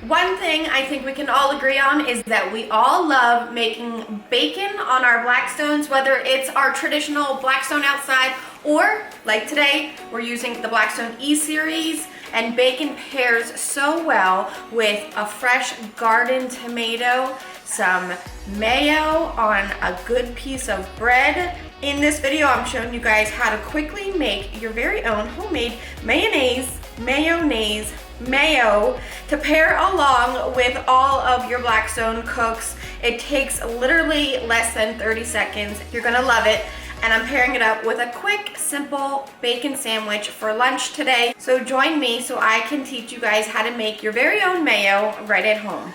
One thing I think we can all agree on is that we all love making bacon on our Blackstones, whether it's our traditional Blackstone outside or like today, we're using the Blackstone E-Series, and bacon pairs so well with a fresh garden tomato, some mayo on a good piece of bread. In this video, I'm showing you guys how to quickly make your very own homemade mayonnaise mayo to pair along with all of your Blackstone cooks. It takes literally less than 30 seconds. You're gonna love it. And I'm pairing it up with a quick, simple bacon sandwich for lunch today. So join me so I can teach you guys how to make your very own mayo right at home.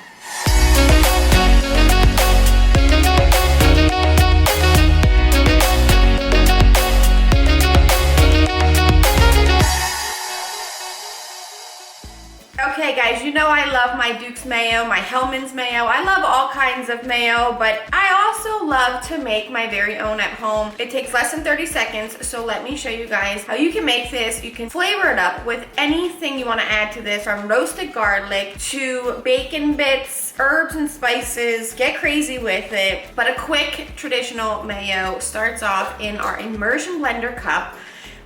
Okay guys, you know I love my Duke's mayo, my Hellmann's mayo. I love all kinds of mayo, but I also love to make my very own at home. It takes less than 30 seconds, so let me show you guys how you can make this. You can flavor it up with anything you want to add to this, from roasted garlic to bacon bits, herbs and spices. Get crazy with it. But a quick traditional mayo starts off in our immersion blender cup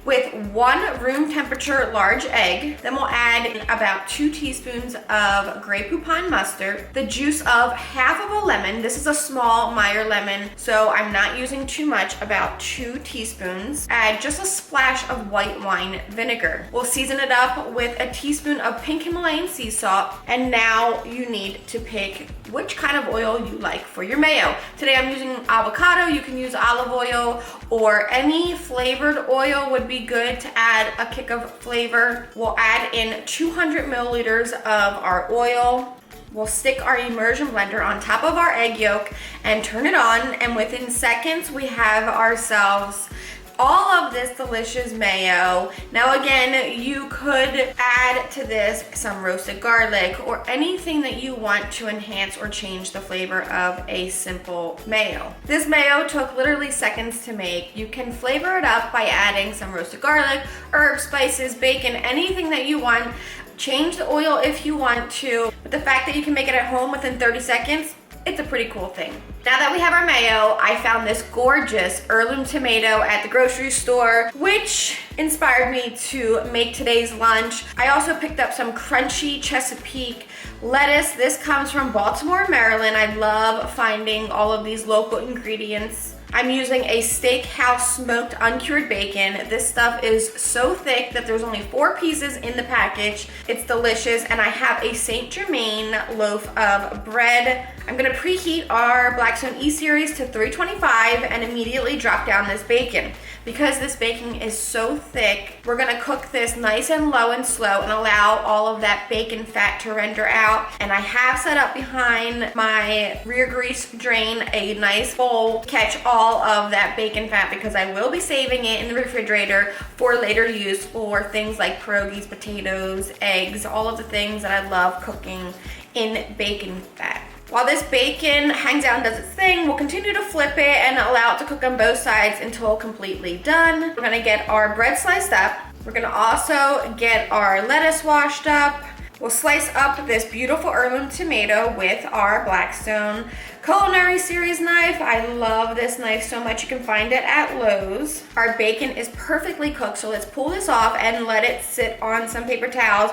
with 1 room temperature large egg. Then we'll add in about 2 teaspoons of Grey Poupon mustard, the juice of half of a lemon. This is a small Meyer lemon, so I'm not using too much, about 2 teaspoons. Add just a splash of white wine vinegar. We'll season it up with a teaspoon of pink Himalayan sea salt, and now you need to pick which kind of oil you like for your mayo. Today I'm using avocado. You can use olive oil or any flavored oil would be good to add a kick of flavor. We'll add in 200 milliliters of our oil. We'll stick our immersion blender on top of our egg yolk and turn it on, and within seconds we have ourselves all of this delicious mayo. Now again, you could add to this some roasted garlic or anything that you want to enhance or change the flavor of a simple mayo. This mayo took literally seconds to make. You can flavor it up by adding some roasted garlic, herbs, spices, bacon, anything that you want. Change the oil if you want to, but the fact that you can make it at home within 30 seconds, it's a pretty cool thing. Now that we have our mayo, I found this gorgeous heirloom tomato at the grocery store, which inspired me to make today's lunch. I also picked up some crunchy Chesapeake lettuce. This comes from Baltimore, Maryland. I love finding all of these local ingredients. I'm using a steakhouse smoked uncured bacon. This stuff is so thick that there's only 4 pieces in the package. It's delicious, and I have a Saint Germain loaf of bread. I'm gonna preheat our Blackstone E-Series to 325 and immediately drop down this bacon. Because this bacon is so thick, we're gonna cook this nice and low and slow and allow all of that bacon fat to render out. And I have set up behind my rear grease drain a nice bowl to catch all of that bacon fat, because I will be saving it in the refrigerator for later use for things like pierogies, potatoes, eggs, all of the things that I love cooking in bacon fat. While this bacon hangs out and does its thing, we'll continue to flip it and allow it to cook on both sides until completely done. We're gonna get our bread sliced up. We're gonna also get our lettuce washed up. We'll slice up this beautiful heirloom tomato with our Blackstone Culinary Series knife. I love this knife so much. You can find it at Lowe's. Our bacon is perfectly cooked, so let's pull this off and let it sit on some paper towels.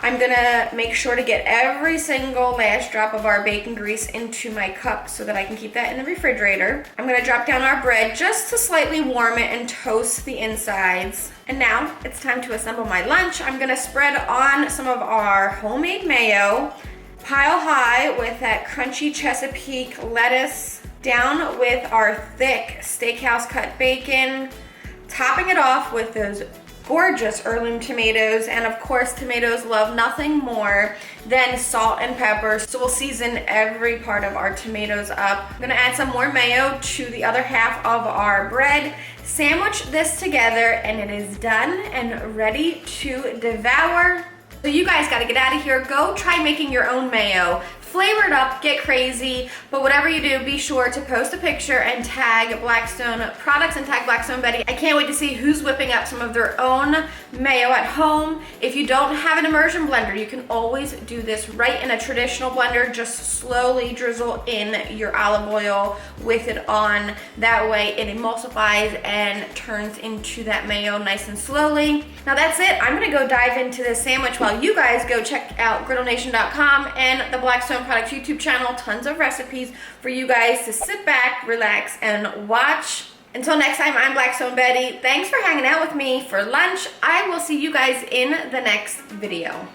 I'm gonna make sure to get every single last drop of our bacon grease into my cup so that I can keep that in the refrigerator. I'm gonna drop down our bread just to slightly warm it and toast the insides. And now it's time to assemble my lunch. I'm gonna spread on some of our homemade mayo, pile high with that crunchy Chesapeake lettuce, down with our thick steakhouse cut bacon, topping it off with those gorgeous heirloom tomatoes. And of course, tomatoes love nothing more than salt and pepper, so we'll season every part of our tomatoes up. I'm gonna add some more mayo to the other half of our bread, sandwich this together, and it is done and ready to devour. So you guys gotta get out of here. Go try making your own mayo. flavor it up, get crazy, but whatever you do, be sure to post a picture and tag Blackstone products and tag Blackstone Betty. I can't wait to see who's whipping up some of their own mayo at home. If you don't have an immersion blender, you can always do this right in a traditional blender. Just slowly drizzle in your olive oil with it on. That way it emulsifies and turns into that mayo nice and slowly. Now that's it. I'm gonna go dive into this sandwich while you guys go check out griddlenation.com and the Blackstone Products YouTube channel. Tons of recipes for you guys to sit back, relax, and watch. Until next time, I'm Blackstone Betty. Thanks for hanging out with me for lunch. I will see you guys in the next video.